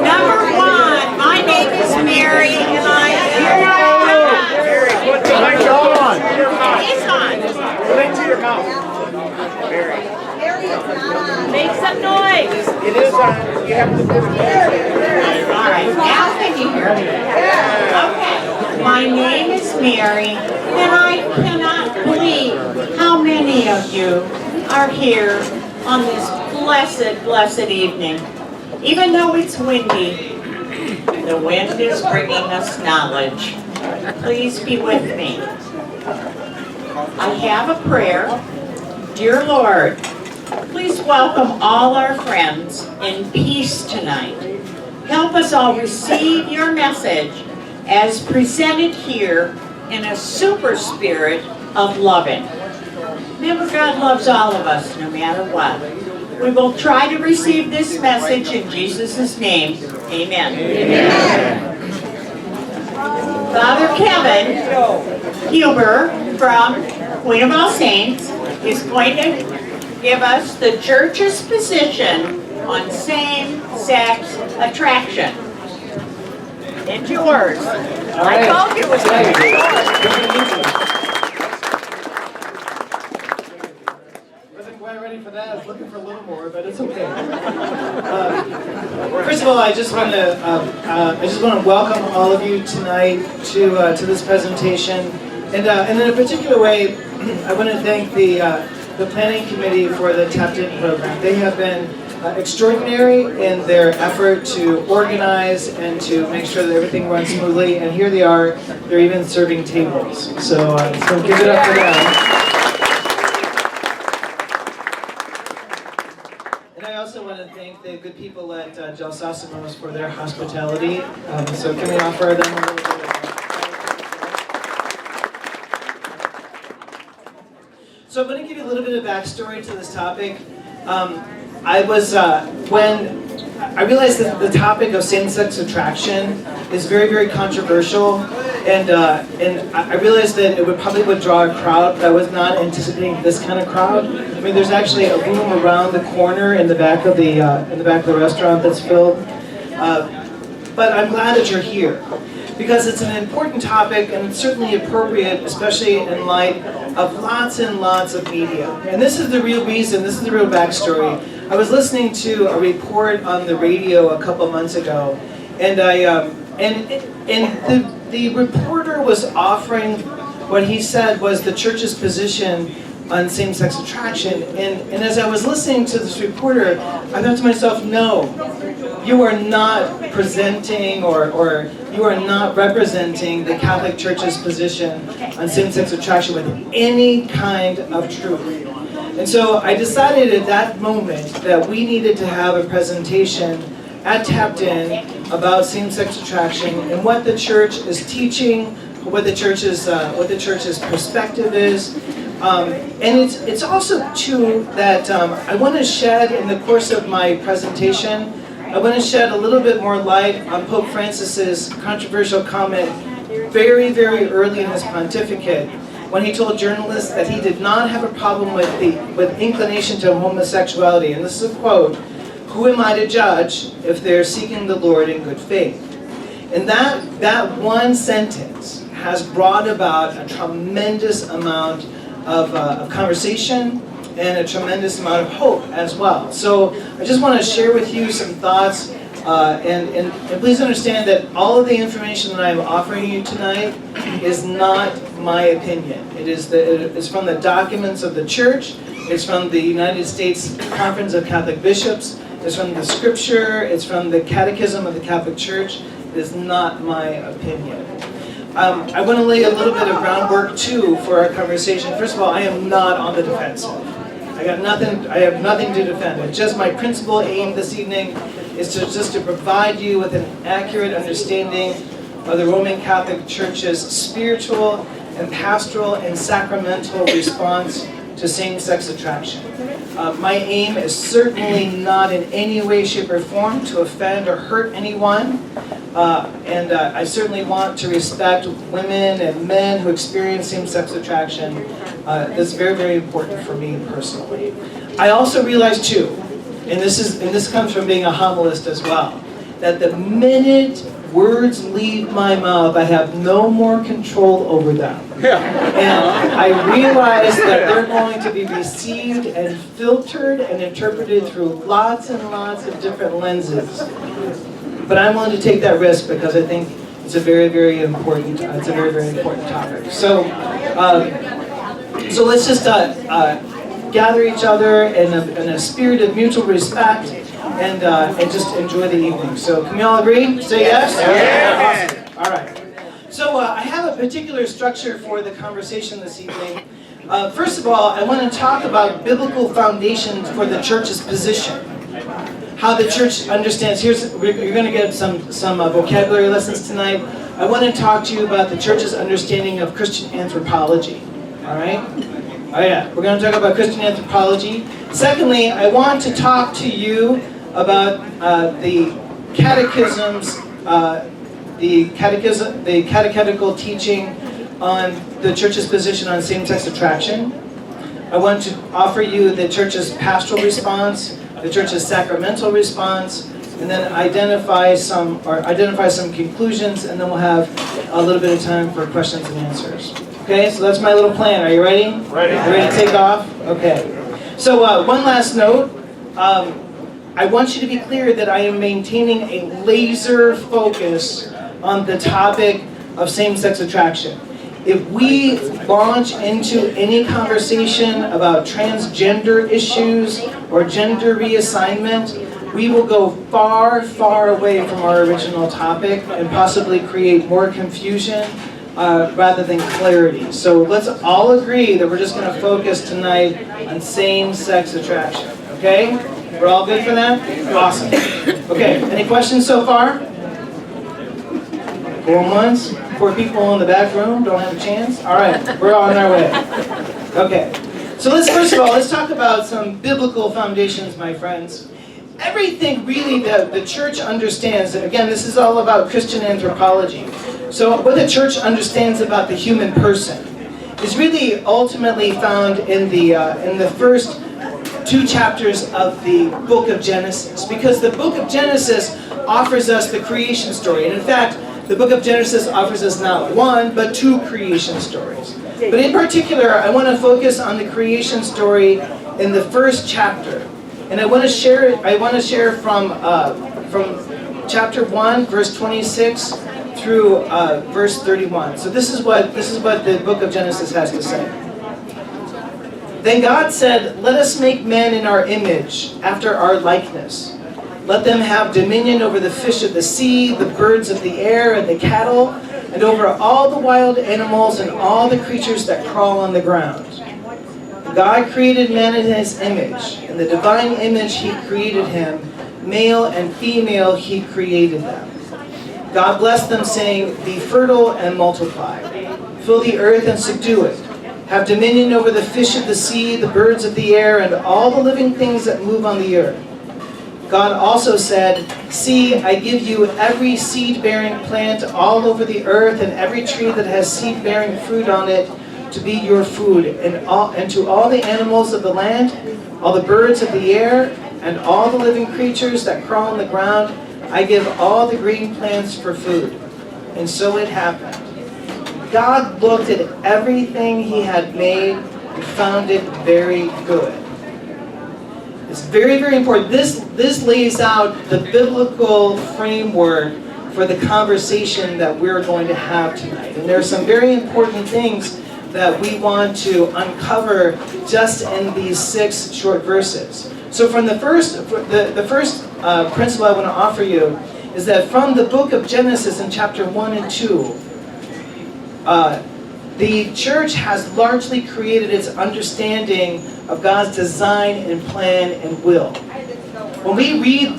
Number one, my name is Mary, and I He's on. Link to your mouth. Mary. Make some noise. It is on. You have to put it All right, now can you hear me? Okay. My name is Mary, and I cannot believe how many of you are here on this blessed evening. Even though it's windy, the wind is bringing us knowledge. Please be with me. I have a prayer. Dear Lord, please welcome all our friends in peace tonight. Help us all receive your message as presented here in a super spirit of loving. Remember, God loves all of us no matter what. We will try to receive this message in Jesus' name. Amen. Amen. Father Kevin Huber from Queen of All Saints is going to give us the church's position on same-sex attraction. It's yours. I told you it was going to be yours. Wasn't quite ready for that. I was looking for a little more, but it's okay. First of all, I just want to welcome all of you tonight to this presentation, and in a particular way, I want to thank the planning committee for the Tapped In program. They have been extraordinary in their effort to organize and to make sure that everything runs smoothly. And here they are; they're even serving tables. So give it up for them. And I also want to thank the good people at Gel Sasamos for their hospitality. So can we offer them a little bit of So I'm going to give you a little bit of backstory to this topic. When I realized that the topic of same-sex attraction is very, very controversial, and I realized that it probably would draw a crowd, but I was not anticipating this kind of crowd. I mean, there's actually a room around the corner in the back of the restaurant that's filled. But I'm glad that you're here, because it's an important topic and it's certainly appropriate, especially in light of lots and lots of media. And this is the real reason, this is the real backstory. I was listening to a report on the radio a couple months ago, and the reporter was offering what he said was the church's position on same-sex attraction. And as I was listening to this reporter, I thought to myself, no, you are not presenting or you are not representing the Catholic Church's position on same-sex attraction with any kind of truth. And so I decided at that moment that we needed to have a presentation at Tapped In about same-sex attraction and what the church is teaching, what the church's perspective is. And it's also true that I want to shed, in the course of my presentation, I want to shed a little bit more light on Pope Francis's controversial comment very, very early in his pontificate, when he told journalists that he did not have a problem with inclination to homosexuality. And this is a quote: "Who am I to judge if they're seeking the Lord in good faith?" And that one sentence has brought about a tremendous amount of conversation and a tremendous amount of hope as well. So I just want to share with you some thoughts, and please understand that all of the information that I'm offering you tonight is not my opinion. It is from the documents of the church, it's from the United States Conference of Catholic Bishops, it's from the scripture, it's from the Catechism of the Catholic Church. It is not my opinion. I want to lay a little bit of groundwork too for our conversation. First of all, I am not on the defensive. I have nothing to defend. It's just my principal aim this evening is to provide you with an accurate understanding of the Roman Catholic Church's spiritual and pastoral and sacramental response to same-sex attraction. My aim is certainly not in any way, shape, or form to offend or hurt anyone. And I certainly want to respect women and men who experience same-sex attraction. That's very, very important for me personally. I also realize too, and this comes from being a homilist as well, that the minute words leave my mouth, I have no more control over them. And I realize that they're going to be received and filtered and interpreted through lots and lots of different lenses. But I'm willing to take that risk because I think it's a very, very important. It's a very, very important topic. So let's just gather each other in a spirit of mutual respect and just enjoy the evening. So can we all agree? Say yes? Yes. Awesome. All right. So I have a particular structure for the conversation this evening. First of all, I want to talk about biblical foundations for the church's position. How the church understands. You're going to get some vocabulary lessons tonight. I want to talk to you about the church's understanding of Christian anthropology. All right? Oh yeah, we're going to talk about Christian anthropology. Secondly, I want to talk to you about the catechisms, the catechetical teaching on the church's position on same-sex attraction. I want to offer you the church's pastoral response, the church's sacramental response, and then identify some conclusions, and then we'll have a little bit of time for questions and answers. Okay, so that's my little plan. Are you ready? Ready. Ready to take off? Okay. So one last note. I want you to be clear that I am maintaining a laser focus on the topic of same-sex attraction. If we launch into any conversation about transgender issues or gender reassignment, we will go far, far away from our original topic and possibly create more confusion rather than clarity. So let's all agree that we're just going to focus tonight on same-sex attraction, okay? We're all good for that? Awesome. Okay, any questions so far? Going once? 4 people in the back room don't have a chance? All right, we're on our way. Okay, so first of all, let's talk about some biblical foundations, my friends. Everything really that the church understands, and again, this is all about Christian anthropology. So what the church understands about the human person is really ultimately found in the first 2 chapters of the book of Genesis, because the book of Genesis offers us the creation story. And in fact, the book of Genesis offers us not 1, but 2 creation stories. But in particular, I want to focus on the creation story in the first chapter. And I want to share from chapter 1, verse 26 through verse 31. So this is what the book of Genesis has to say. Then God said, "Let us make man in our image, after our likeness. Let them have dominion over the fish of the sea, the birds of the air, and the cattle, and over all the wild animals and all the creatures that crawl on the ground." God created man in his image. In the divine image he created him. Male and female he created them. God blessed them, saying, "Be fertile and multiply. Fill the earth and subdue it. Have dominion over the fish of the sea, the birds of the air, and all the living things that move on the earth." God also said, "See, I give you every seed-bearing plant all over the earth, and every tree that has seed-bearing fruit on it to be your food, and to all the animals of the land, all the birds of the air, and all the living creatures that crawl on the ground, I give all the green plants for food." And so it happened. God looked at everything he had made and found it very good. It's very, very important. This lays out the biblical framework for the conversation that we're going to have tonight. And there are some very important things that we want to uncover just in these 6 short verses. So from the first principle I want to offer you is that from the book of Genesis in chapter 1 and 2, the church has largely created its understanding of God's design and plan and will. When we read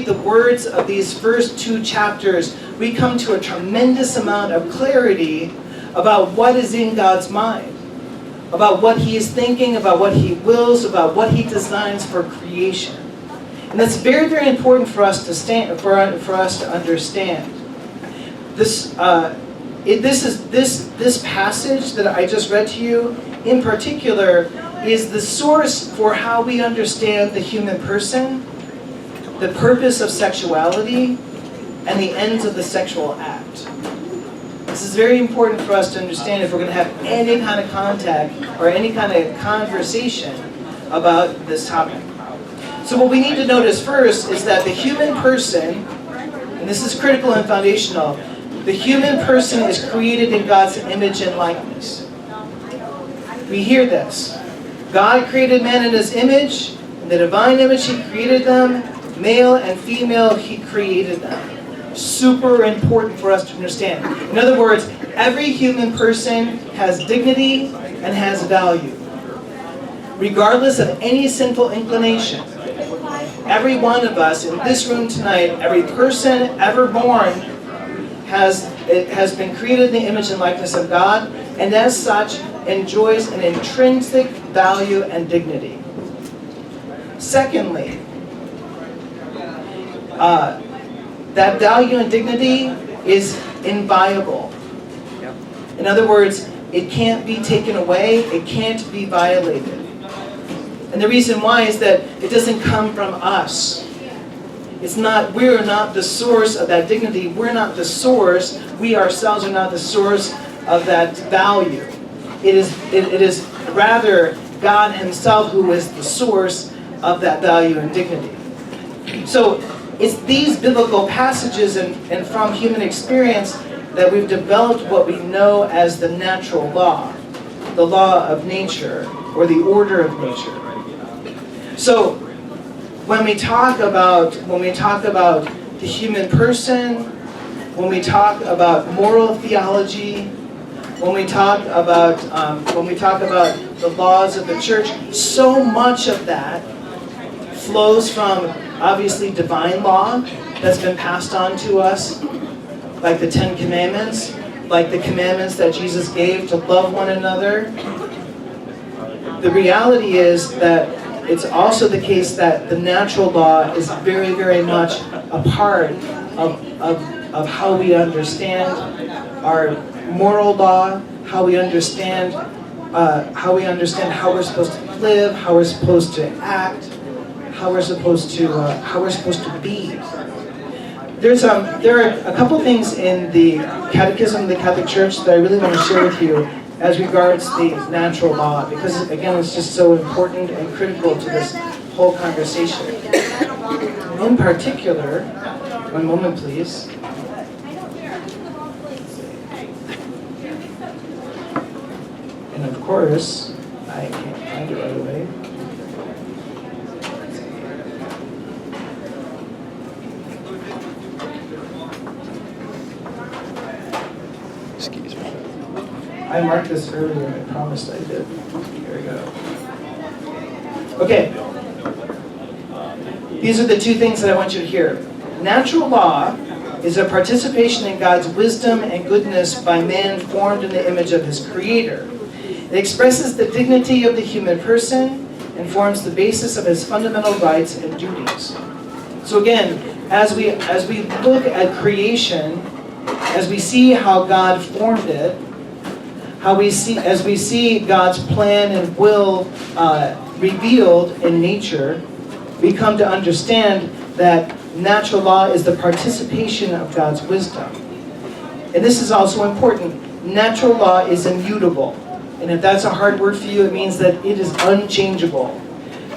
the words of these first 2 chapters, we come to a tremendous amount of clarity about what is in God's mind, about what he is thinking, about what he wills, about what he designs for creation. And that's very, very important for us to understand. This passage that I just read to you, in particular, is the source for how we understand the human person, the purpose of sexuality, and the ends of the sexual act. This is very important for us to understand if we're going to have any kind of contact or any kind of conversation about this topic. So what we need to notice first is that the human person, and this is critical and foundational, the human person is created in God's image and likeness. We hear this. God created man in his image. In the divine image he created them. Male and female he created them. Super important for us to understand. In other words, every human person has dignity and has value. Regardless of any sinful inclination. Every one of us in this room tonight, every person ever born has been created in the image and likeness of God, and as such enjoys an intrinsic value and dignity. Secondly, that value and dignity is inviolable. In other words, it can't be taken away, it can't be violated. And the reason why is that it doesn't come from us. We're not the source of that dignity. We're not the source. We ourselves are not the source of that value. It is rather God himself who is the source of that value and dignity. So it's these biblical passages and from human experience that we've developed what we know as the natural law, the law of nature, or the order of nature. So when we talk about the human person, when we talk about moral theology, when we talk about the laws of the church, so much of that flows from obviously divine law that's been passed on to us, like the Ten Commandments, like the commandments that Jesus gave to love one another. The reality is that it's also the case that the natural law is very, very much a part of how we understand our moral law, how we understand how we're supposed to live, how we're supposed to act, how we're supposed to be. There are a couple things in the Catechism of the Catholic Church that I really want to share with you as regards the natural law, because again, it's just so important and critical to this whole conversation. In particular, one moment please. And of course, I can't find it right away. Excuse me. I marked this earlier, I promised I did. Here we go. Okay. These are the two things that I want you to hear. Natural law is a participation in God's wisdom and goodness by man formed in the image of his Creator. It expresses the dignity of the human person and forms the basis of his fundamental rights and duties. So again, as we look at creation, as we see how God formed it, as we see God's plan and will revealed in nature, we come to understand that natural law is the participation of God's wisdom. And this is also important. Natural law is immutable. And if that's a hard word for you, it means that it is unchangeable.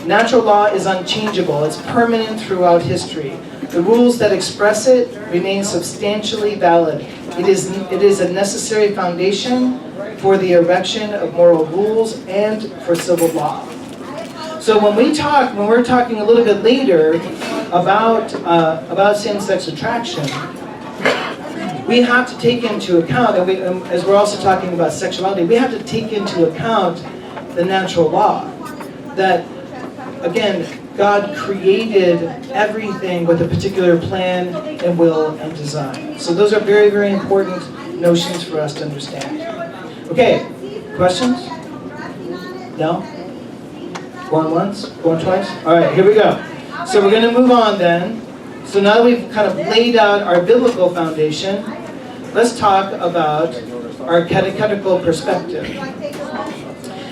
Natural law is unchangeable. It's permanent throughout history. The rules that express it remain substantially valid. It is a necessary foundation for the erection of moral rules and for civil law. So when we're talking a little bit later about same-sex attraction, we have to take into account, and as we're also talking about sexuality, we have to take into account the natural law. That, again, God created everything with a particular plan and will and design. So those are very, very important notions for us to understand. Okay, questions? No? Going once? Going twice? All right, here we go. So we're going to move on then. So now that we've kind of laid out our biblical foundation, let's talk about our catechetical perspective.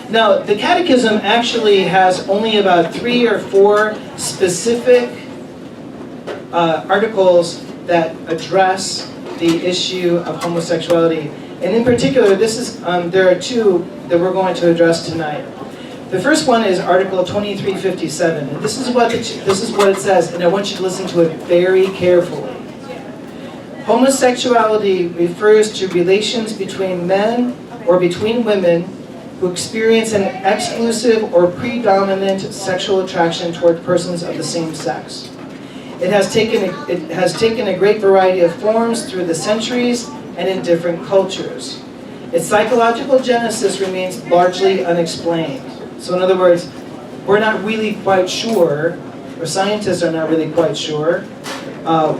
Now, the Catechism actually has only about 3 or 4 specific articles that address the issue of homosexuality. And in particular, there are two that we're going to address tonight. The first one is Article 2357, and this is what it says, and I want you to listen to it very carefully. Homosexuality refers to relations between men or between women who experience an exclusive or predominant sexual attraction toward persons of the same sex. It has taken a great variety of forms through the centuries and in different cultures. Its psychological genesis remains largely unexplained. So in other words, we're not really quite sure, or scientists are not really quite sure,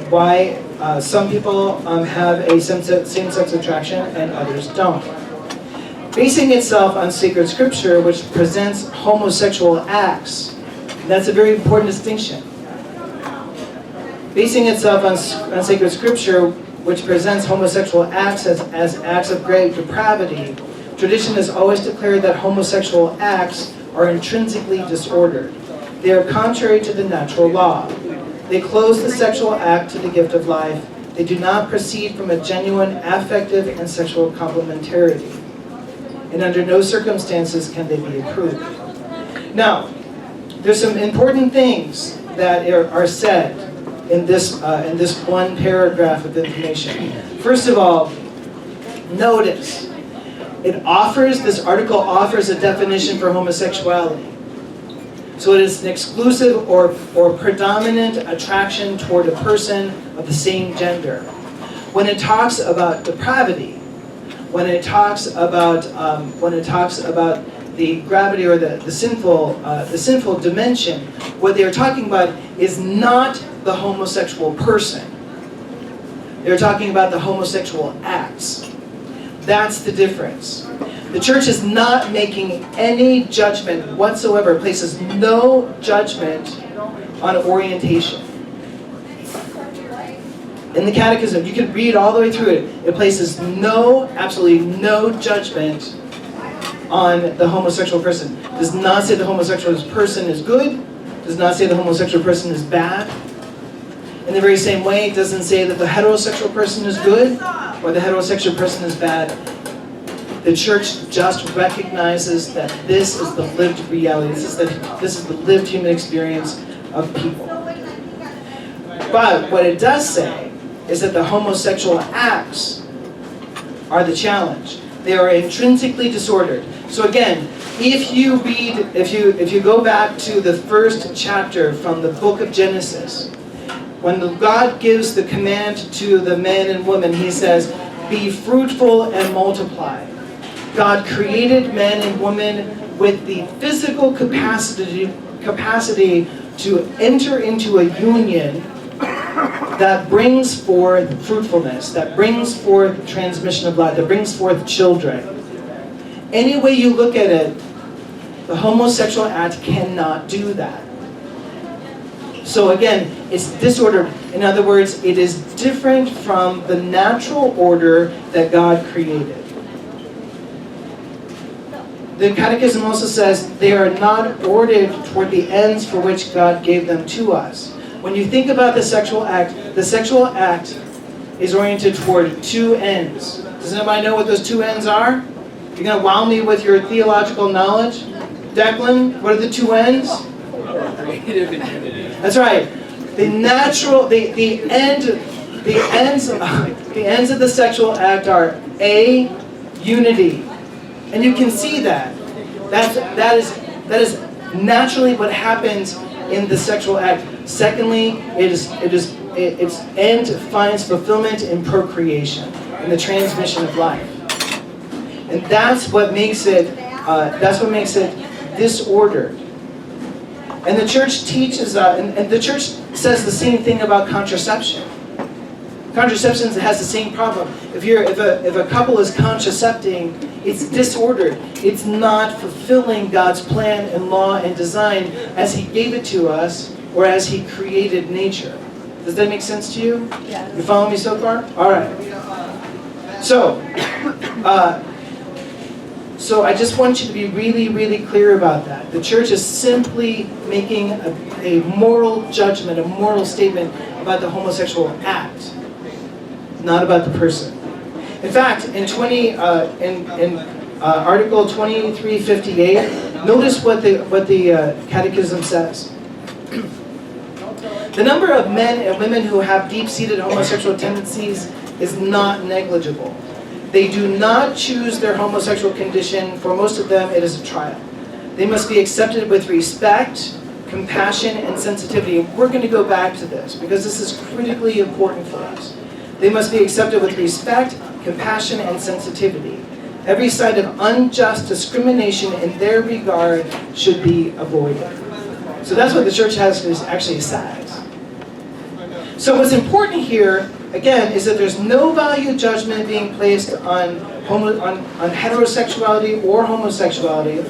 why some people have a same-sex attraction and others don't. Basing itself on sacred scripture, which presents homosexual acts, that's a very important distinction. Basing itself on sacred scripture, which presents homosexual acts as acts of great depravity, tradition has always declared that homosexual acts are intrinsically disordered. They are contrary to the natural law. They close the sexual act to the gift of life. They do not proceed from a genuine affective and sexual complementarity. And under no circumstances can they be approved. Now, there's some important things that are said in this one paragraph of information. First of all, notice, this article offers a definition for homosexuality. So it is an exclusive or predominant attraction toward a person of the same gender. When it talks about depravity, when it talks about the gravity or the sinful dimension, what they are talking about is not the homosexual person. They're talking about the homosexual acts. That's the difference. The church is not making any judgment whatsoever, places no judgment on orientation. In the Catechism, you can read all the way through it. It places absolutely no judgment on the homosexual person. It does not say the homosexual person is good. It does not say the homosexual person is bad. In the very same way, it doesn't say that the heterosexual person is good or the heterosexual person is bad. The church just recognizes that this is the lived reality. This is the lived human experience of people. But what it does say is that the homosexual acts are the challenge. They are intrinsically disordered. So again, if you go back to the first chapter from the book of Genesis, when God gives the command to the men and women, he says, "Be fruitful and multiply." God created men and women with the physical capacity to enter into a union that brings forth fruitfulness, that brings forth transmission of life, that brings forth children. Any way you look at it, the homosexual act cannot do that. So again, it's disordered. In other words, it is different from the natural order that God created. The Catechism also says they are not ordered toward the ends for which God gave them to us. When you think about the sexual act is oriented toward two ends. Does anybody know what those two ends are? You're going to wow me with your theological knowledge? Declan, what are the two ends? That's right. The ends of the sexual act are A, unity. And you can see that. That is naturally what happens in the sexual act. Secondly, its end finds fulfillment in procreation, in the transmission of life. And that's what makes it disordered. And the church teaches, and the church says the same thing about contraception. Contraception has the same problem. If a couple is contracepting, it's disordered. It's not fulfilling God's plan and law and design as He gave it to us or as He created nature. Does that make sense to you? Yes. You follow me so far? All right. So, So I just want you to be really, really clear about that. The church is simply making a moral judgment, a moral statement about the homosexual act, not about the person. In fact, in Article 2358, notice what the Catechism says. The number of men and women who have deep-seated homosexual tendencies is not negligible. They do not choose their homosexual condition. For most of them, it is a trial. They must be accepted with respect, compassion, and sensitivity. We're going to go back to this because this is critically important for us. They must be accepted with respect, compassion, and sensitivity. Every side of unjust discrimination in their regard should be avoided. So that's what the church has actually says. So what's important here, again, is that there's no value judgment being placed on heterosexuality or homosexuality.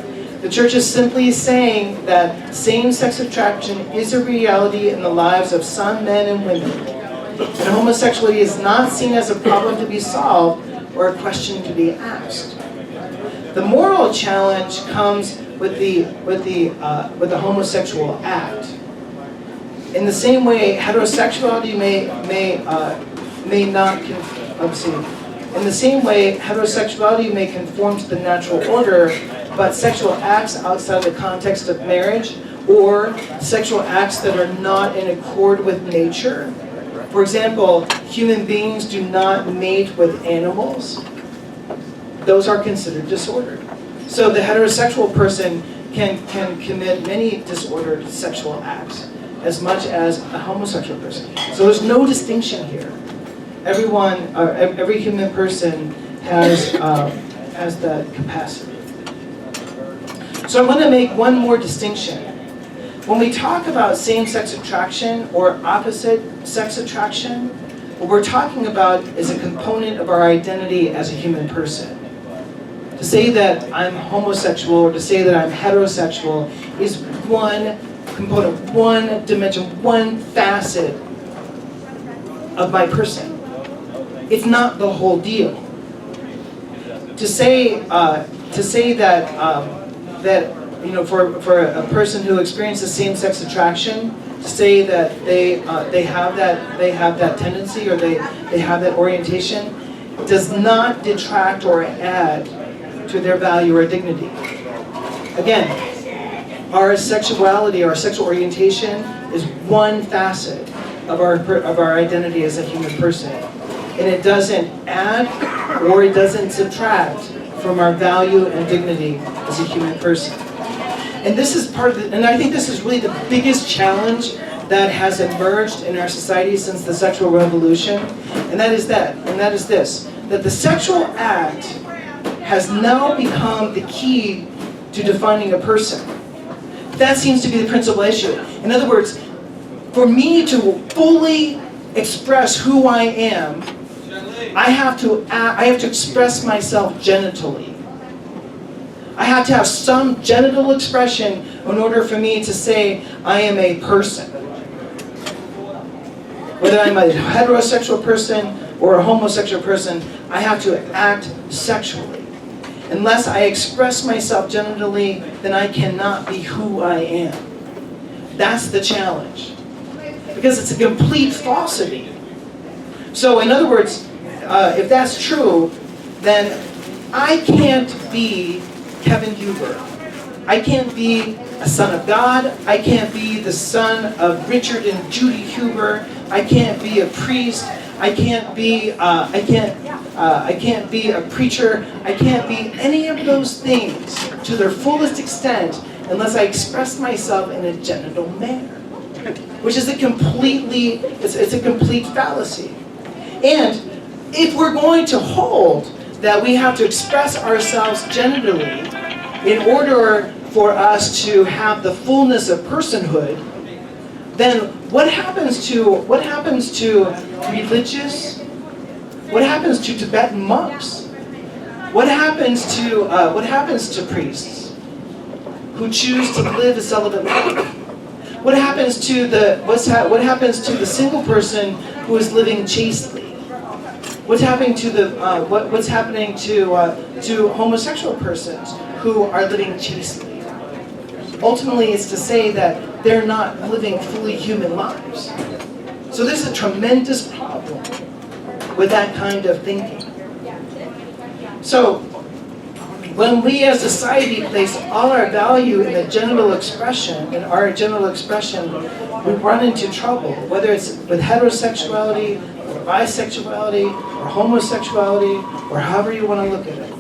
The church is simply saying that same-sex attraction is a reality in the lives of some men and women. And homosexuality is not seen as a problem to be solved or a question to be asked. The moral challenge comes with the homosexual act. In the same way, heterosexuality may not. In the same way, heterosexuality may conform to the natural order, but sexual acts outside the context of marriage, or sexual acts that are not in accord with nature. For example, human beings do not mate with animals. Those are considered disordered. So the heterosexual person can commit many disordered sexual acts as much as a homosexual person. So there's no distinction here. Every human person has that capacity. So I want to make one more distinction. When we talk about same-sex attraction or opposite-sex attraction, what we're talking about is a component of our identity as a human person. To say that I'm homosexual or to say that I'm heterosexual is one component, one dimension, one facet of my person. It's not the whole deal. To say that for a person who experiences same-sex attraction, to say that they have that tendency or they have that orientation, does not detract or add to their value or dignity. Again, our sexuality, our sexual orientation is one facet of our identity as a human person. And it doesn't add or it doesn't subtract from our value and dignity as a human person. And this is and I think this is really the biggest challenge that has emerged in our society since the sexual revolution. And that is this, that the sexual act has now become the key to defining a person. That seems to be the principal issue. In other words, for me to fully express who I am, I have to express myself genitally. I have to have some genital expression in order for me to say I am a person. Whether I'm a heterosexual person or a homosexual person, I have to act sexually. Unless I express myself genitally, then I cannot be who I am. That's the challenge. Because it's a complete falsity. So in other words, if that's true, then I can't be Kevin Huber. I can't be a son of God. I can't be the son of Richard and Judy Huber. I can't be a priest. I can't be a preacher. I can't be any of those things to their fullest extent unless I express myself in a genital manner, which is a complete fallacy. And if we're going to hold that we have to express ourselves genitally in order for us to have the fullness of personhood, then what happens to religious? What happens to Tibetan monks? What happens to priests who choose to live a celibate life? What happens to the single person who is living chastely? What's happening to what's happening to homosexual persons who are living chastely? Ultimately, it's to say that they're not living fully human lives. So there's a tremendous problem with that kind of thinking. So when we as a society place all our value in the genital expression, we run into trouble, whether it's with heterosexuality, or bisexuality, or homosexuality, or however you want to look at it.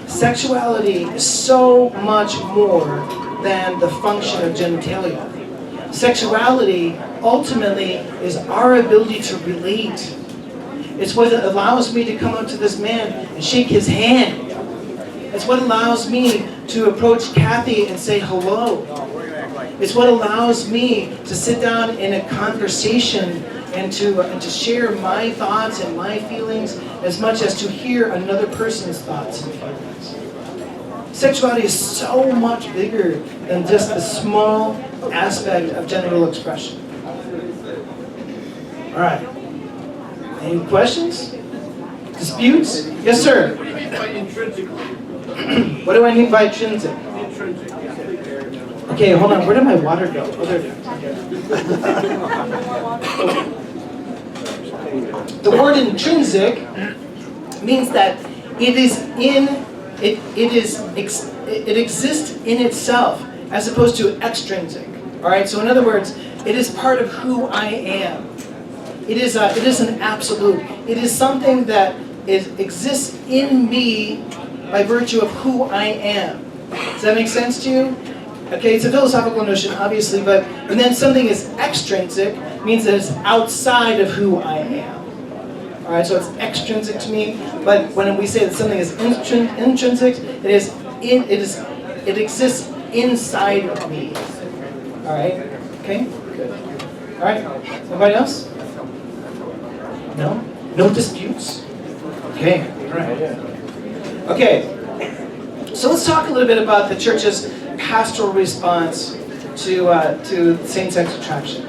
Sexuality is so much more than the function of genitalia. Sexuality ultimately is our ability to relate. It's what allows me to come up to this man and shake his hand. It's what allows me to approach Kathy and say hello. It's what allows me to sit down in a conversation and to share my thoughts and my feelings as much as to hear another person's thoughts and feelings. Sexuality is so much bigger than just a small aspect of genital expression. All right. Any questions? Disputes? Yes, sir. What do you mean by intrinsically? What do I mean by intrinsic? Intrinsic. Okay, hold on. Where did my water go? Oh, there it is. The word intrinsic means that it exists in itself as opposed to extrinsic. All right. So in other words, it is part of who I am. It is an absolute. It is something that exists in me by virtue of who I am. Does that make sense to you? Okay, it's a philosophical notion, obviously, and then something is extrinsic means that it's outside of who I am. All right, so it's extrinsic to me, but when we say that something is intrinsic, it exists inside of me. All right, okay, good. All right, anybody else? No? No disputes? Okay, all right. Okay, so let's talk a little bit about the church's pastoral response to same-sex attraction.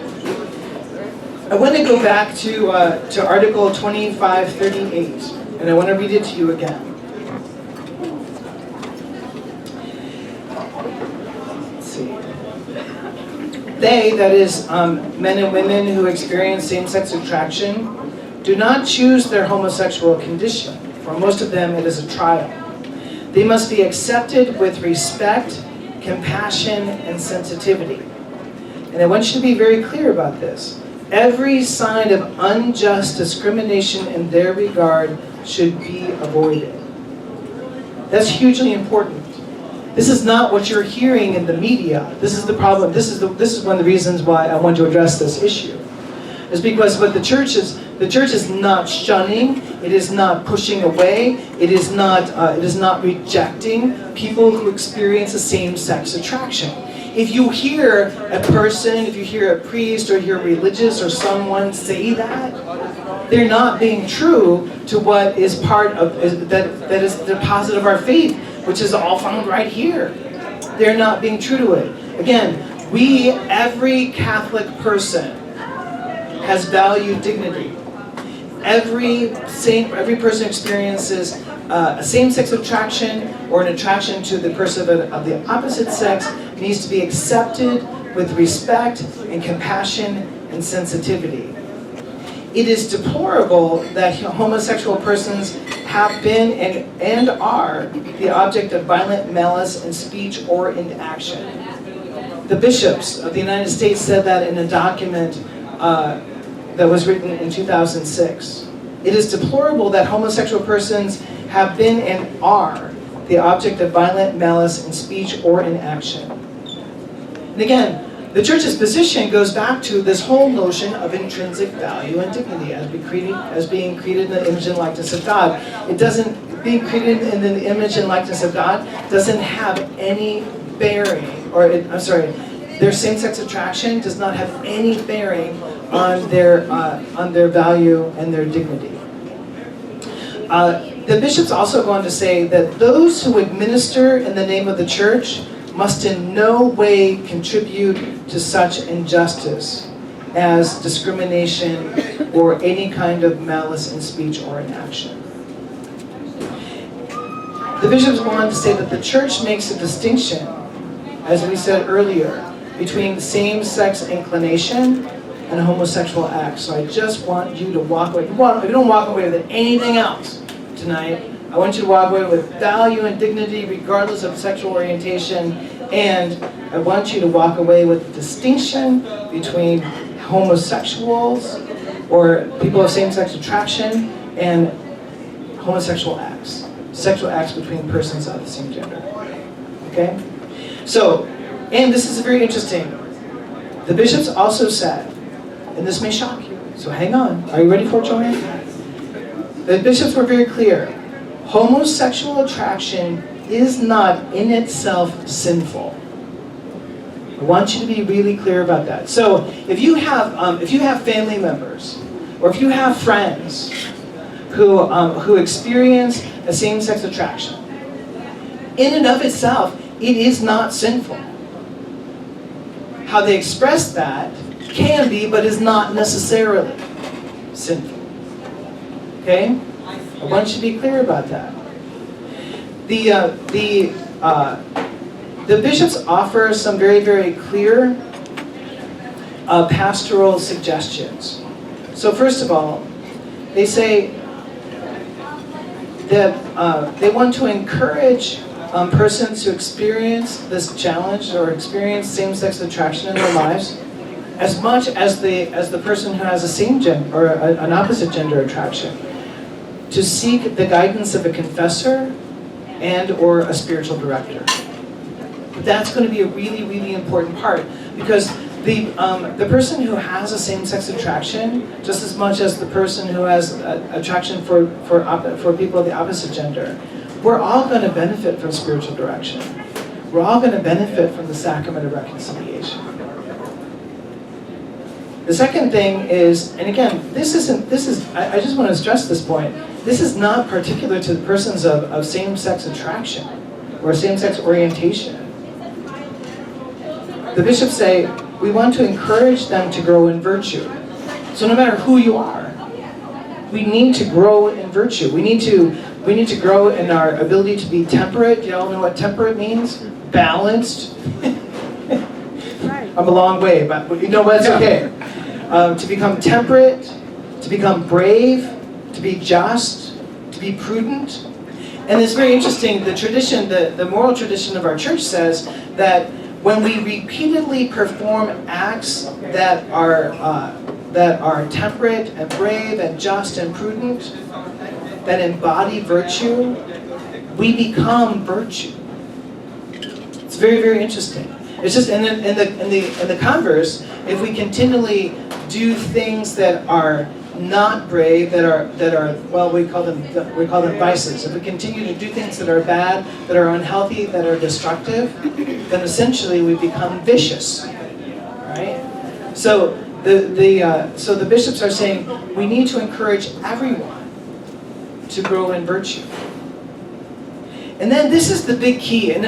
I want to go back to Article 2538, and I want to read it to you again. Let's see. They, that is, men and women who experience same-sex attraction, do not choose their homosexual condition. For most of them, it is a trial. They must be accepted with respect, compassion, and sensitivity. And I want you to be very clear about this. Every sign of unjust discrimination in their regard should be avoided. That's hugely important. This is not what you're hearing in the media. This is the problem. This is one of the reasons why I want to address this issue. Is because what the church is not shunning, it is not pushing away, it is not rejecting people who experience the same-sex attraction. If you hear a person, if you hear a priest or hear religious or someone say that, they're not being true to what is part of that is the deposit of our faith, which is all found right here. They're not being true to it. Again, every Catholic person has value, dignity. Every person experiences a same-sex attraction or an attraction to the person of the opposite sex needs to be accepted with respect and compassion and sensitivity. It is deplorable that homosexual persons have been and are the object of violent malice in speech or in action. The bishops of the United States said that in a document that was written in 2006. It is deplorable that homosexual persons have been and are the object of violent malice in speech or in action. And again, the church's position goes back to this whole notion of intrinsic value and dignity as being created in the image and likeness of God. Being created in the image and likeness of God doesn't have any bearing, their same-sex attraction does not have any bearing on their value and their dignity. The bishops also go on to say that those who administer in the name of the church must in no way contribute to such injustice as discrimination or any kind of malice in speech or in action. The bishops go on to say that the church makes a distinction, as we said earlier, between same-sex inclination and homosexual acts. So I just want you to walk away. If you don't walk away with anything else tonight, I want you to walk away with value and dignity regardless of sexual orientation, and I want you to walk away with the distinction between homosexuals or people of same-sex attraction and homosexual acts, sexual acts between persons of the same gender. Okay? So, and this is very interesting. The bishops also said, and this may shock you, so hang on. Are you ready for it, Joanne? The bishops were very clear. Homosexual attraction is not in itself sinful. I want you to be really clear about that. So if you have family members, or if you have friends who experience a same-sex attraction, in and of itself, it is not sinful. How they express that can be, but is not necessarily sinful. Okay? I want you to be clear about that. The bishops offer some very, very clear pastoral suggestions. So first of all, they say that they want to encourage persons who experience this challenge or experience same-sex attraction in their lives as much as the person who has a same gender or an opposite gender attraction, to seek the guidance of a confessor and or a spiritual director. But that's going to be a really, really important part, because the person who has a same-sex attraction, just as much as the person who has attraction for people of the opposite gender, we're all going to benefit from spiritual direction. We're all going to benefit from the sacrament of reconciliation. The second thing is, and again, I just want to stress this point, this is not particular to the persons of same-sex attraction or same-sex orientation. The bishops say, we want to encourage them to grow in virtue. So no matter who you are, we need to grow in virtue. We need to grow in our ability to be temperate. You all know what temperate means? Balanced. I'm a long way, but you know what? It's okay. To become temperate, to become brave, to be just, to be prudent. And it's very interesting, the tradition, the moral tradition of our church says that when we repeatedly perform acts that are temperate and brave and just and prudent, that embody virtue, we become virtue. It's very, very interesting. It's just in the converse, if we continually do things that are not brave, that are well, we call them vices. If we continue to do things that are bad, that are unhealthy, that are destructive, then essentially we become vicious, right? So the bishops are saying we need to encourage everyone to grow in virtue. And then this is the big key, and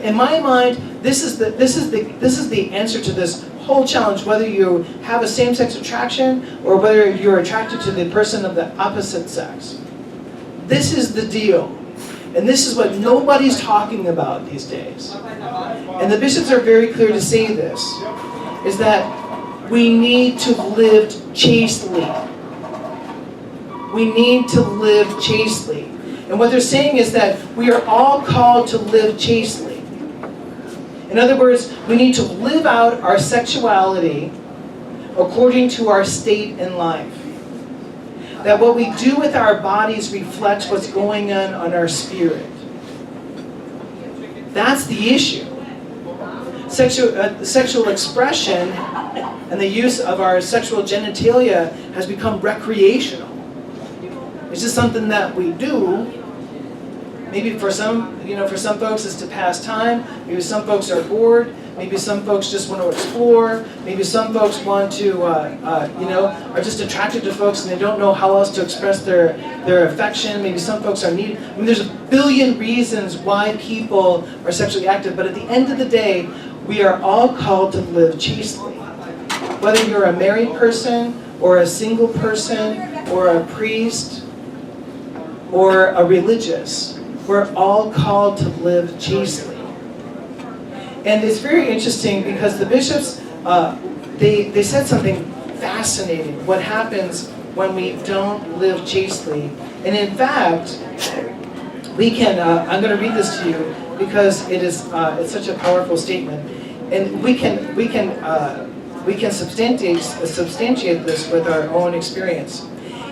in my mind, this is the answer to this whole challenge, whether you have a same-sex attraction or whether you're attracted to the person of the opposite sex. This is the deal. And this is what nobody's talking about these days. And the bishops are very clear to say this, is that we need to live chastely. We need to live chastely. And what they're saying is that we are all called to live chastely. In other words, we need to live out our sexuality according to our state in life. That what we do with our bodies reflects what's going on our spirit. That's the issue. Sexual expression and the use of our sexual genitalia has become recreational. It's just something that we do. Maybe for some folks it's to pass time. Maybe some folks are bored. Maybe some folks just want to explore. Maybe some folks want to, are just attracted to folks and they don't know how else to express their affection. Maybe some folks are needy. I mean, there's a billion reasons why people are sexually active, but at the end of the day, we are all called to live chastely. Whether you're a married person or a single person, or a priest, or a religious. We're all called to live chastely. And it's very interesting because the bishops, they said something fascinating. What happens when we don't live chastely? And in fact, we can, I'm going to read this to you because it's such a powerful statement. And we can substantiate this with our own experience.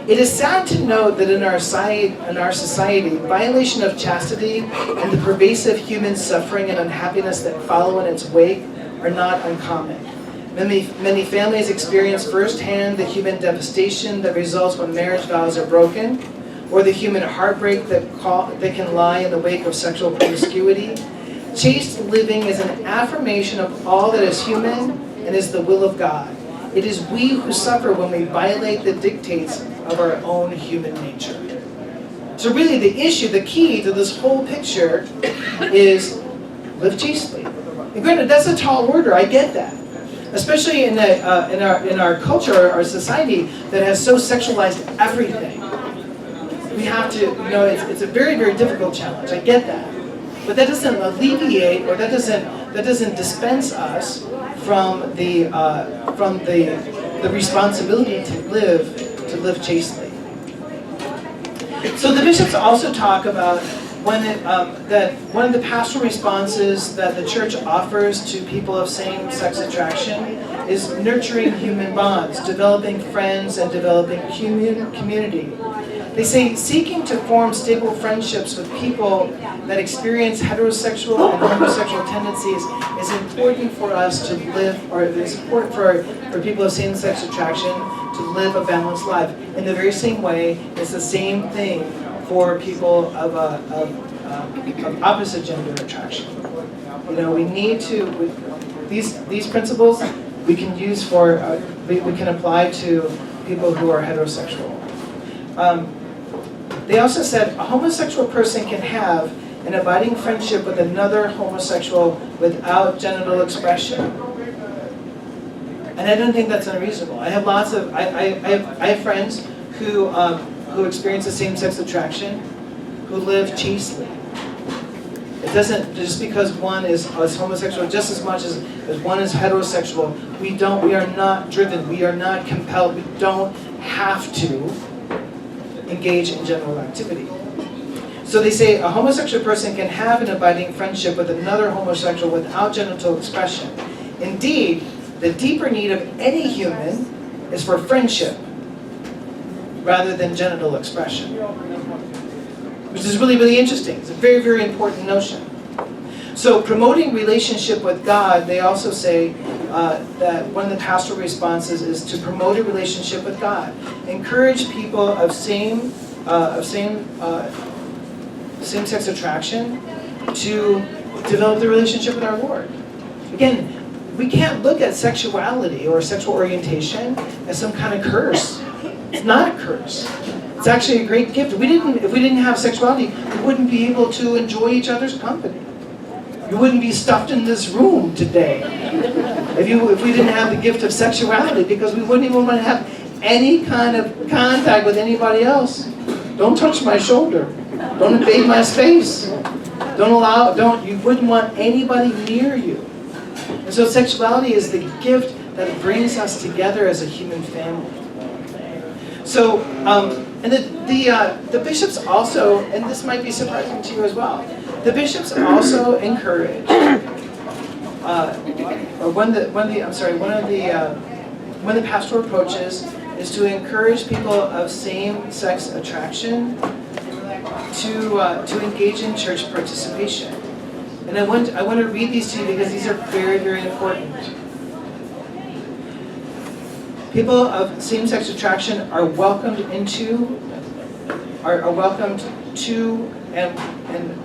It is sad to note that in our society, violation of chastity and the pervasive human suffering and unhappiness that follow in its wake are not uncommon. Many families experience firsthand the human devastation that results when marriage vows are broken, or the human heartbreak that can lie in the wake of sexual promiscuity. Chaste living is an affirmation of all that is human and is the will of God. It is we who suffer when we violate the dictates of our own human nature. So really the issue, the key to this whole picture is live chastely. And granted, that's a tall order, I get that. Especially in our culture, our society that has so sexualized everything. We have to, it's a very, very difficult challenge, I get that. But that doesn't alleviate, or that doesn't dispense us from the responsibility to live chastely. So the bishops also talk about that one of the pastoral responses that the church offers to people of same-sex attraction is nurturing human bonds, developing friends, and developing community. They say seeking to form stable friendships with people that experience heterosexual and homosexual tendencies is important for us to live, or it is important for people of same-sex attraction to live a balanced life. In the very same way, it's the same thing for people of opposite gender attraction. We need to, these principles we can use for, we can apply to people who are heterosexual. They also said a homosexual person can have an abiding friendship with another homosexual without genital expression. And I don't think that's unreasonable. I have lots of, I have friends who experience the same-sex attraction, who live chastely. It doesn't, just because one is homosexual just as much as one is heterosexual, we are not driven, we are not compelled, we don't have to engage in general activity. So they say a homosexual person can have an abiding friendship with another homosexual without genital expression. Indeed, the deeper need of any human is for friendship rather than genital expression. Which is really, really interesting. It's a very, very important notion. So promoting relationship with God, they also say that one of the pastoral responses is to promote a relationship with God. Encourage people of same-sex attraction to develop the relationship with our Lord. Again, we can't look at sexuality or sexual orientation as some kind of curse. It's not a curse. It's actually a great gift. If we didn't have sexuality, we wouldn't be able to enjoy each other's company. You wouldn't be stuffed in this room today if we didn't have the gift of sexuality, because we wouldn't even want to have any kind of contact with anybody else. Don't touch my shoulder. Don't invade my space. You wouldn't want anybody near you. And so sexuality is the gift that brings us together as a human family. So, and the bishops also, and this might be surprising to you as well, the bishops also encourage, one of the pastoral approaches is to encourage people of same-sex attraction to engage in church participation. And I want to read these to you because these are very, very important. People of same-sex attraction are welcomed to and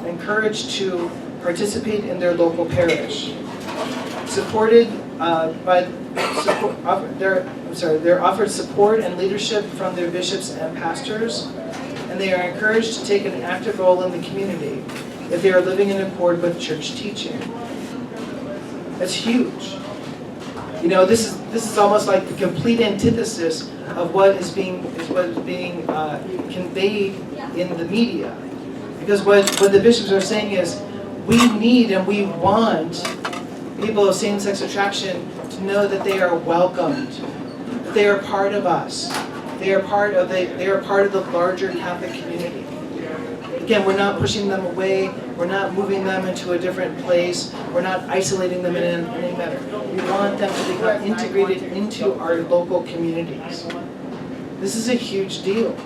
encouraged to participate in their local parish. They're offered support and leadership from their bishops and pastors, and they are encouraged to take an active role in the community if they are living in accord with church teaching. That's huge. This is almost like the complete antithesis of what is being conveyed in the media. Because what the bishops are saying is, we need and we want people of same-sex attraction to know that they are welcomed, that they are part of us, they are part of the larger Catholic community. Again, we're not pushing them away, we're not moving them into a different place, we're not isolating them in any manner. We want them to become integrated into our local communities. This is a huge deal.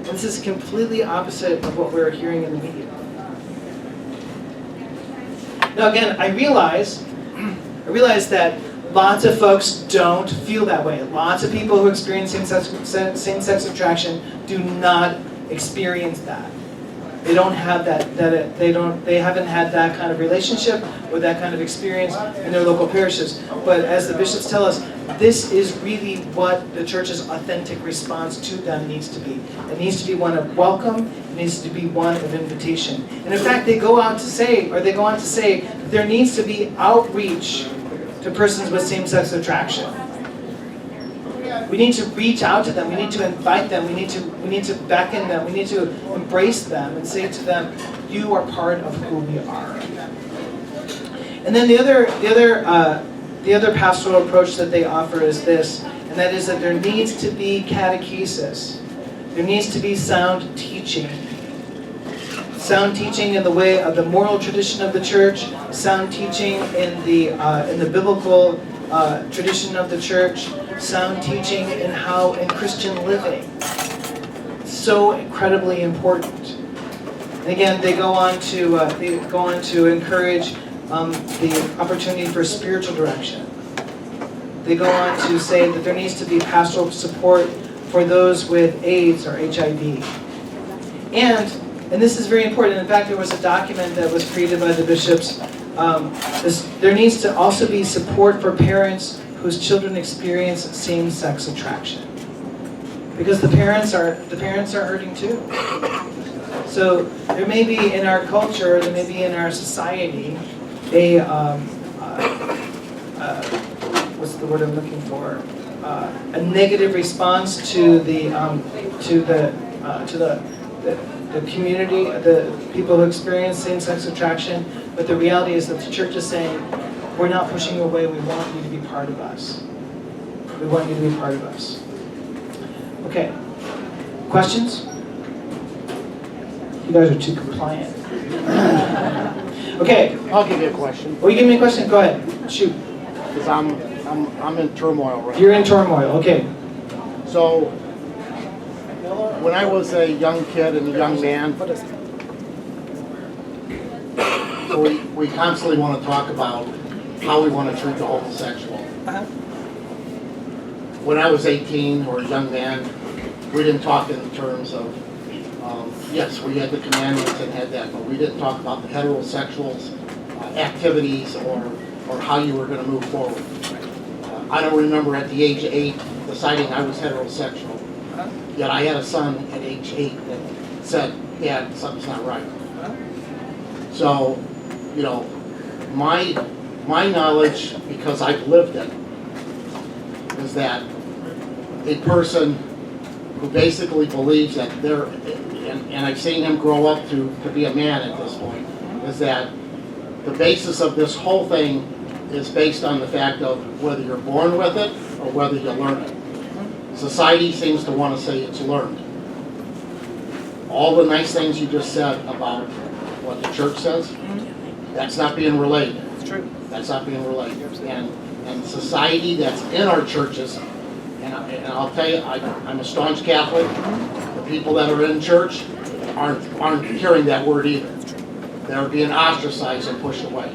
This is completely opposite of what we're hearing in the media. Now again, I realize that lots of folks don't feel that way. Lots of people who experience same-sex attraction do not experience that. They don't have they haven't had that kind of relationship or that kind of experience in their local parishes. But as the bishops tell us, this is really what the church's authentic response to them needs to be. It needs to be one of welcome, it needs to be one of invitation. And in fact, they go on to say that there needs to be outreach to persons with same-sex attraction. We need to reach out to them, we need to invite them, we need to beckon them, we need to embrace them and say to them, you are part of who we are. And then the other pastoral approach that they offer is this, and that is that there needs to be catechesis. There needs to be sound teaching. Sound teaching in the way of the moral tradition of the church, sound teaching in the biblical tradition of the church, sound teaching in Christian living. So incredibly important. And again, they go on to encourage the opportunity for spiritual direction. They go on to say that there needs to be pastoral support for those with AIDS or HIV. And this is very important. In fact, there was a document that was created by the bishops. There needs to also be support for parents whose children experience same-sex attraction, because the parents are hurting too. So there may be in our culture, there may be in our society, what's the word I'm looking for? A negative response to the community, the people who experience same-sex attraction. But the reality is that the church is saying, we're not pushing you away, we want you to be part of us. We want you to be part of us. Okay. Questions? You guys are too compliant. Okay. I'll give you a question. Oh, you give me a question? Go ahead. Shoot. Because I'm in turmoil right You're in turmoil. Okay. So, when I was a young kid and a young man, so we constantly want to talk about how we want to treat the homosexual. When I was 18 or a young man, we didn't talk in terms of, yes, we had the commandments and had that, but we didn't talk about the heterosexuals' activities or how you were going to move forward. I don't remember at the age of 8 deciding I was heterosexual. Yet I had a son at age 8 that said, Dad, something's not right. So, you know, my knowledge, because I've lived it, is that a person who basically believes that they're, and I've seen him grow up to be a man at this point, is that the basis of this whole thing is based on the fact of whether you're born with it or whether you learn it. Society seems to want to say it's learned. All the nice things you just said about what the church says, that's not being relayed. It's true. That's not being relayed. And society that's in our churches, and I'll tell you, I'm a staunch Catholic. The people that are in church aren't hearing that word either. They're being ostracized and pushed away.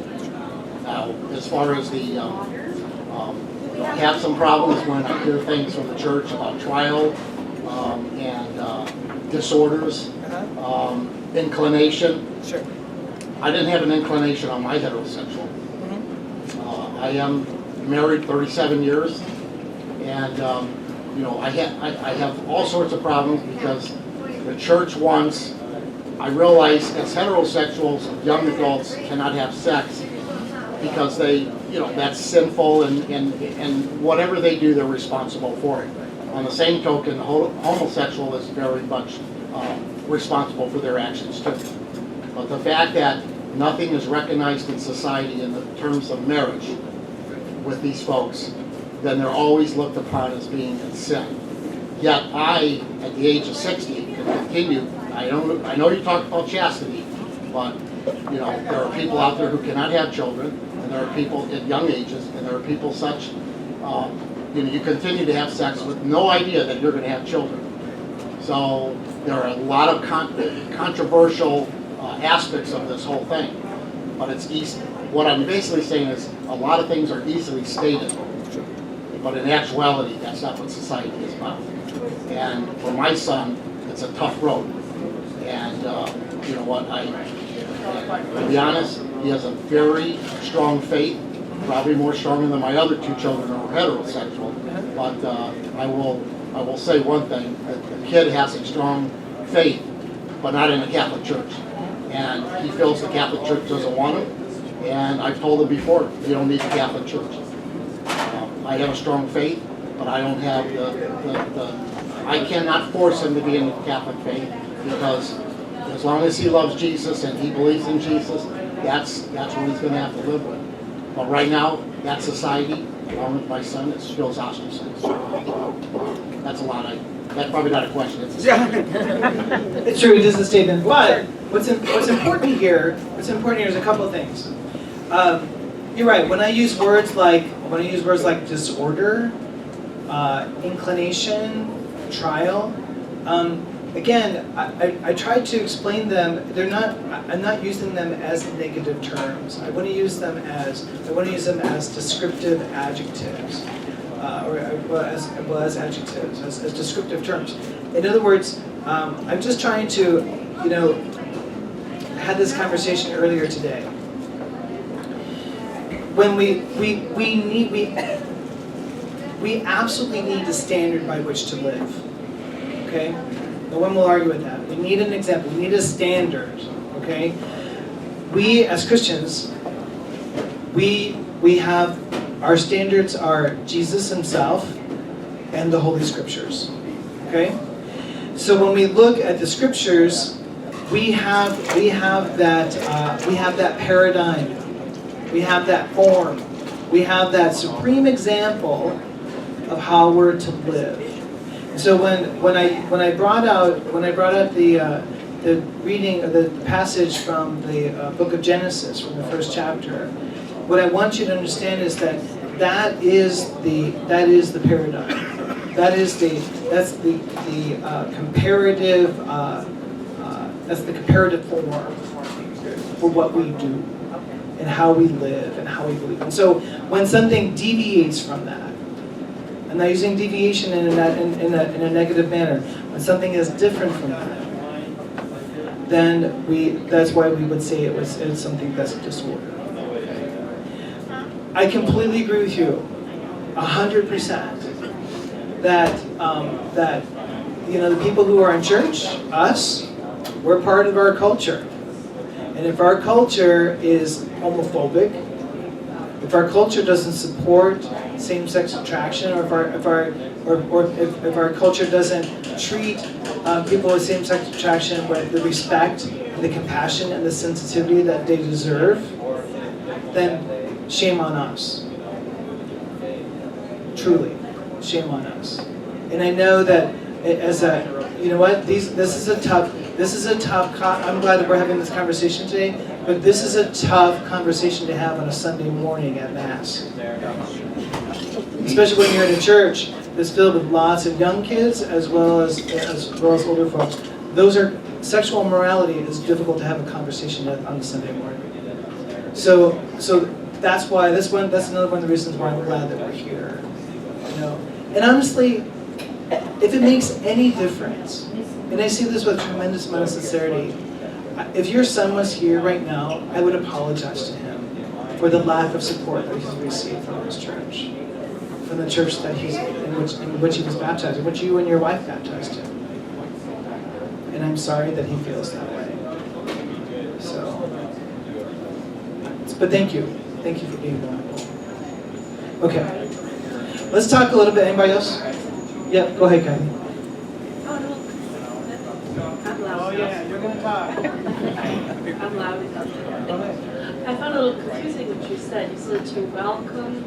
Now, as far as the, I have some problems when I hear things from the church about trial and disorders, inclination. Sure. I didn't have an inclination on my heterosexual. I am married 37 years, and you know, I have all sorts of problems because the church wants. I realize as heterosexuals, young adults cannot have sex because they, you know, that's sinful, and whatever they do, they're responsible for it. On the same token, the homosexual is very much responsible for their actions too. But the fact that nothing is recognized in society in the terms of marriage with these folks, then they're always looked upon as being in sin. Yet I, at the age of 60, can continue. I know you talk about chastity, but you know there are people out there who cannot have children, and there are people at young ages, and there are people such. You continue to have sex with no idea that you're going to have children. So there are a lot of controversial aspects of this whole thing, but it's easy. What I'm basically saying is a lot of things are easily stated, but in actuality, that's not what society is about. And for my son, it's a tough road. And you know what? To be honest, he has a very strong faith, probably more stronger than my other two children who are heterosexual. But I will say one thing: the kid has a strong faith, but not in the Catholic Church. And he feels the Catholic Church doesn't want him. And I've told him before, you don't need the Catholic Church. I have a strong faith, but I don't have I cannot force him to be in the Catholic faith, because as long as he loves Jesus and he believes in Jesus, that's what he's going to have to live with. But right now, that society, along with my son, it feels ostracized. That's a lot. That's probably not a question. It's a statement. It's true, it is a statement. But what's important here is a couple of things. You're right. When I use words like disorder, inclination, trial, again, I tried to explain them. I'm not using them as negative terms. I want to use them as descriptive adjectives, as adjectives, as descriptive terms. In other words, I'm just trying to, had this conversation earlier today. When we absolutely need a standard by which to live. Okay? No one will argue with that. We need an example. We need a standard. Okay? We as Christians, we have our standards are Jesus Himself and the Holy Scriptures. Okay? So when we look at the Scriptures, we have that paradigm. We have that form. We have that supreme example of how we're to live. So when I brought out the reading of the passage from the book of Genesis, from the first chapter, what I want you to understand is that is the paradigm. That's the comparative form for what we do and how we live and how we believe. And so when something deviates from that, I'm not using deviation in a negative manner. When something is different from that, then that's why we would say it's something that's a disorder. I completely agree with you, 100%. That the people who are in church, us, we're part of our culture. And if our culture is homophobic, if our culture doesn't support same-sex attraction, or if our culture doesn't treat people with same-sex attraction with the respect, and the compassion, and the sensitivity that they deserve, then shame on us. Truly, shame on us. And I know that this is a tough. I'm glad that we're having this conversation today, but this is a tough conversation to have on a Sunday morning at Mass. Especially when you're in a church that's filled with lots of young kids as well as older folks. Sexual morality is difficult to have a conversation on a Sunday morning. So that's another one of the reasons why I'm glad that we're here. And honestly, if it makes any difference, and I say this with a tremendous amount of sincerity, if your son was here right now, I would apologize to him for the lack of support that he's received from his church, from the church that in which he was baptized, in which you and your wife baptized him. And I'm sorry that he feels that way. But thank you for being vulnerable. Okay, let's talk a little bit. Anybody else? Yep, go ahead, Kathy. Oh, no. I'm loud. you're gonna talk. I'm loud enough. I found it a little confusing what you said. You said to welcome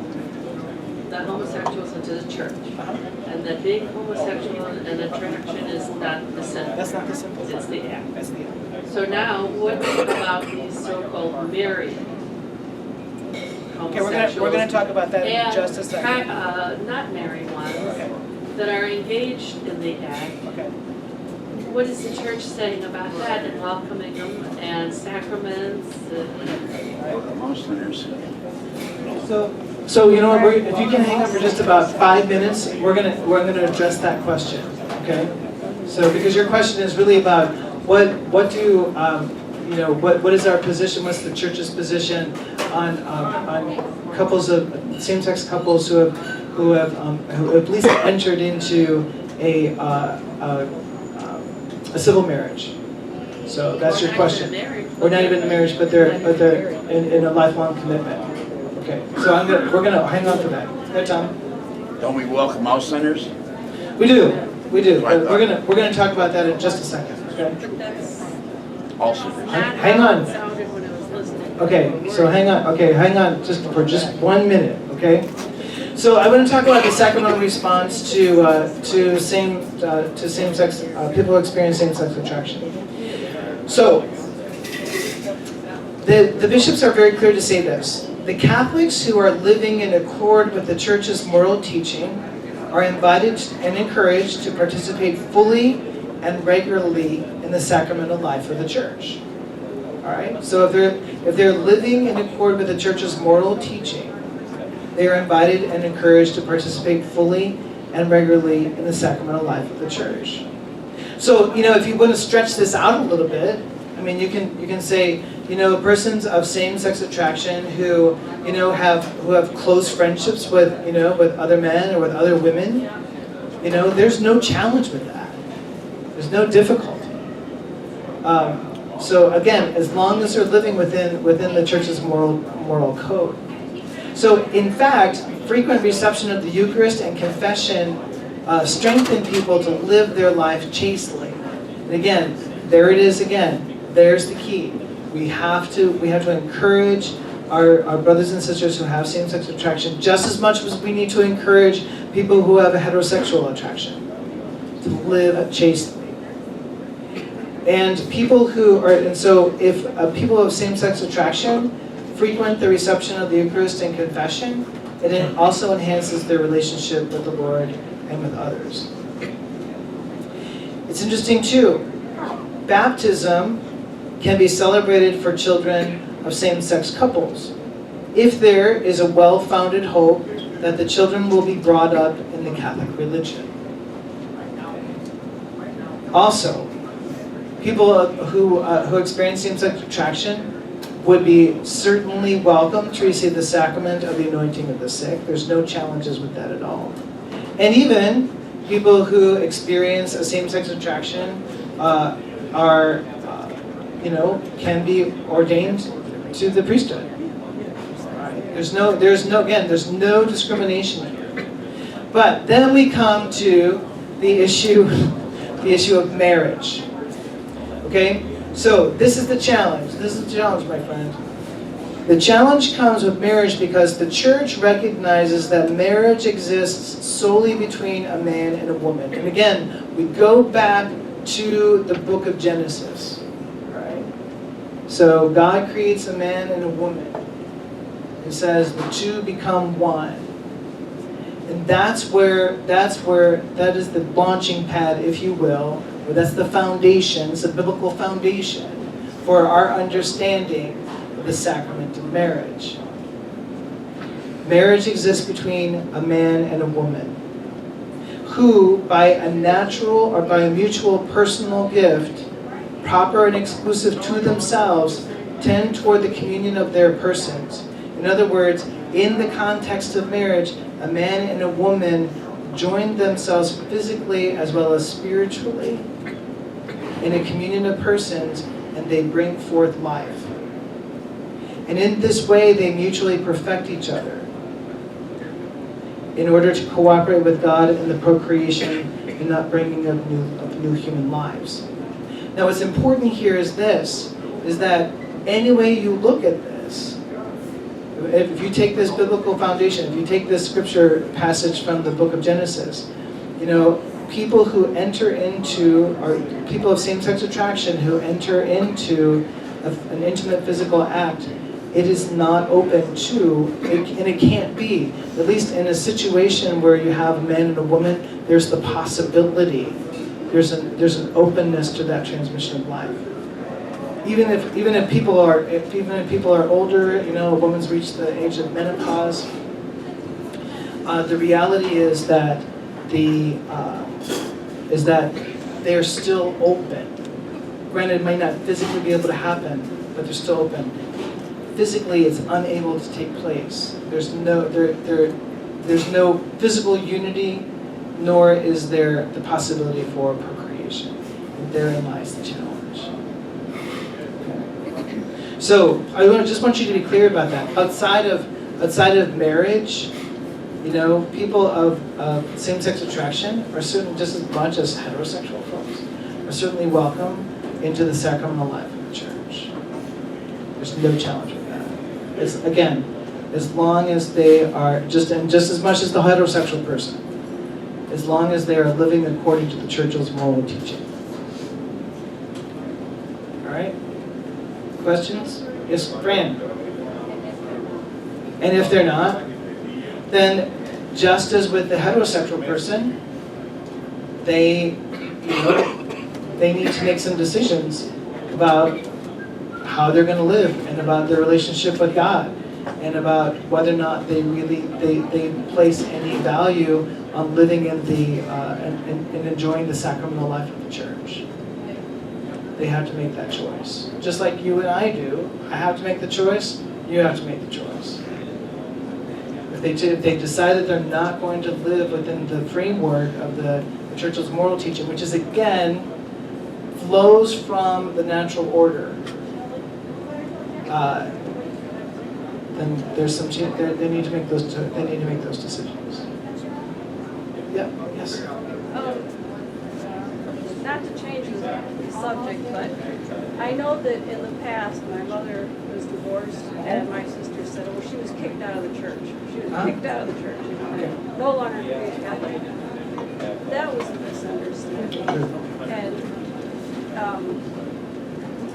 the homosexuals into the church. And that being homosexual and attraction is not the sin. That's not the simple. It's the act. That's the So now, what about these so-called married homosexuals? we're gonna talk about that in and just a second. not married ones Okay. that are engaged in the act. Okay. What is the church saying about that and welcoming them and sacraments? Most sinners. So you know what? If you can hang on for just about 5 minutes, we're gonna address that question. Okay. So because your question is really about what is our position? What's the church's position on couples of same-sex couples who have at least entered into a civil marriage? So that's your question. Or not even a marriage, but they're in a lifelong commitment. Okay. So we're gonna hang on for that. Right, Tom? Don't we welcome all sinners? We do. But we're gonna talk about that in just a second. Okay. But that's All sinners. not Hang how on. it sounded when I was listening. Okay, so hang on. Okay, hang on just for 1 minute. Okay. So I want to talk about the sacramental response to same-sex people who experience same-sex attraction. So the bishops are very clear to say this: the Catholics who are living in accord with the Church's moral teaching are invited and encouraged to participate fully and regularly in the sacramental life of the Church. All right. So if they're living in accord with the Church's moral teaching, they are invited and encouraged to participate fully and regularly in the sacramental life of the Church. So if you want to stretch this out a little bit, I mean, you can say, persons of same-sex attraction who have close friendships with other men or with other women, there's no challenge with that. There's no difficulty. So again, as long as they're living within the Church's moral code. So in fact, frequent reception of the Eucharist and confession strengthen people to live their life chastely. And again, there it is again. There's the key. We have to encourage our brothers and sisters who have same-sex attraction just as much as we need to encourage people who have a heterosexual attraction to live chastely. And people if people of same-sex attraction frequent the reception of the Eucharist and confession, it also enhances their relationship with the Lord and with others. It's interesting too. Baptism can be celebrated for children of same-sex couples if there is a well-founded hope that the children will be brought up in the Catholic religion. Also, people who experience same-sex attraction would be certainly welcome to receive the sacrament of the anointing of the sick. There's no challenges with that at all. And even people who experience a same-sex attraction can be ordained to the priesthood. There's no discrimination here. But then we come to the issue of marriage. Okay? So this is the challenge. This is the challenge, my friend. The challenge comes with marriage because the Church recognizes that marriage exists solely between a man and a woman. And again, we go back to the book of Genesis. Right? So God creates a man and a woman. He says the two become one. And that is the launching pad, if you will, or that's the foundation, it's a biblical foundation for our understanding of the sacrament of marriage. Marriage exists between a man and a woman who, by a natural or by a mutual personal gift, proper and exclusive to themselves, tend toward the communion of their persons. In other words, in the context of marriage, a man and a woman join themselves physically as well as spiritually in a communion of persons, and they bring forth life. And in this way, they mutually perfect each other. in order to cooperate with God in the procreation and not bringing of new human lives. Now what's important here is this, is that any way you look at this, if you take this biblical foundation, if you take this scripture passage from the book of Genesis, people who enter into, or people of same-sex attraction who enter into an intimate physical act, it is not open to, and it can't be. At least in a situation where you have a man and a woman, there's the possibility, there's an openness to that transmission of life. Even if people are older, a woman's reached the age of menopause, the reality is that they're still open. Granted, it might not physically be able to happen, but they're still open. Physically, it's unable to take place. There's no physical unity, nor is there the possibility for procreation. And therein lies the challenge. Okay. So I just want you to be clear about that. Outside of marriage, people of same-sex attraction are certainly just as much as heterosexual folks are certainly welcome into the sacramental life of the church. There's no challenge with that. Again, as long as they are just as much as the heterosexual person, as long as they are living according to the church's moral teaching. All right? Questions? Yes, Fran. And if they're not, then just as with the heterosexual person, they need to make some decisions about how they're going to live and about their relationship with God and about whether or not they place any value on living in and enjoying the sacramental life of the church. They have to make that choice. Just like you and I do. I have to make the choice, you have to make the choice. If they decide that they're not going to live within the framework of the church's moral teaching, which is again flows from the natural order, then there's some they need to make those decisions. Yeah. Yes. Not to change the subject, but I know that in the past, my mother was divorced, and my sister said, "Oh, she was kicked out of the church. She was kicked out of the church. No longer be Catholic." That was a misunderstanding, and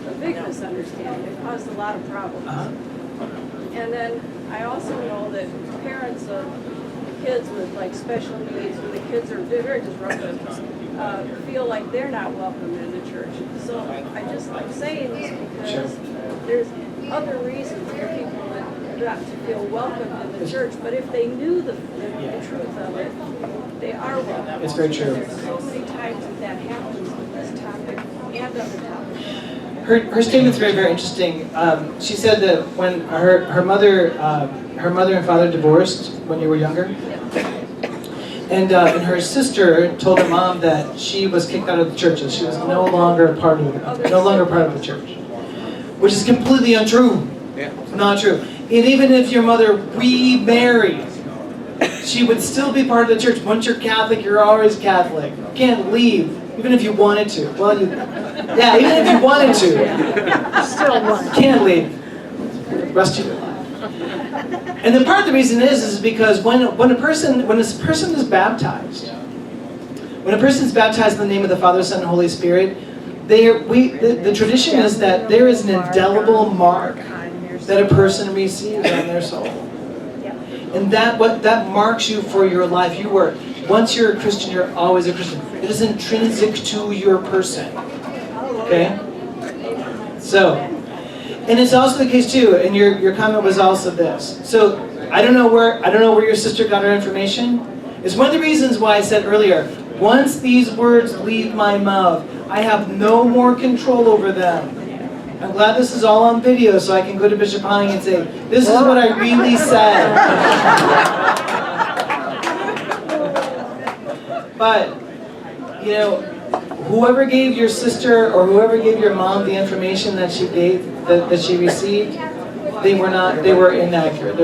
a big misunderstanding. It caused a lot of problems. And then I also know that parents of kids with like special needs, when the kids are very disruptive, feel like they're not welcome in the church. So I just like saying this because there's other reasons for people not to feel welcome in the church, but if they knew the truth of it, they are welcome. It's very true. There's so many times that happens with this topic and other topics. Her statement's very, very interesting. She said that when her mother and father divorced when you were younger, and her sister told her mom that she was kicked out of the church, that she was no longer part of the church, which is completely untrue. Yeah. Not true. And even if your mother remarried, she would still be part of the church. Once you're Catholic, you're always Catholic. You can't leave, even if you wanted to. Well, even if you wanted to, you can't leave. Rest of your life. And the part of the reason is because when a person is baptized, when a person is baptized in the name of the Father, Son, and Holy Spirit, the tradition is that there is an indelible mark that a person receives on their soul. And that marks you for your life. Once you're a Christian, you're always a Christian. It is intrinsic to your person. Okay? So, and it's also the case too, and your comment was also this. So I don't know where your sister got her information. It's one of the reasons why I said earlier, once these words leave my mouth, I have no more control over them. I'm glad this is all on video so I can go to Bishop Honning and say, this is what I really said. But, whoever gave your sister or whoever gave your mom the information that she received, they were inaccurate.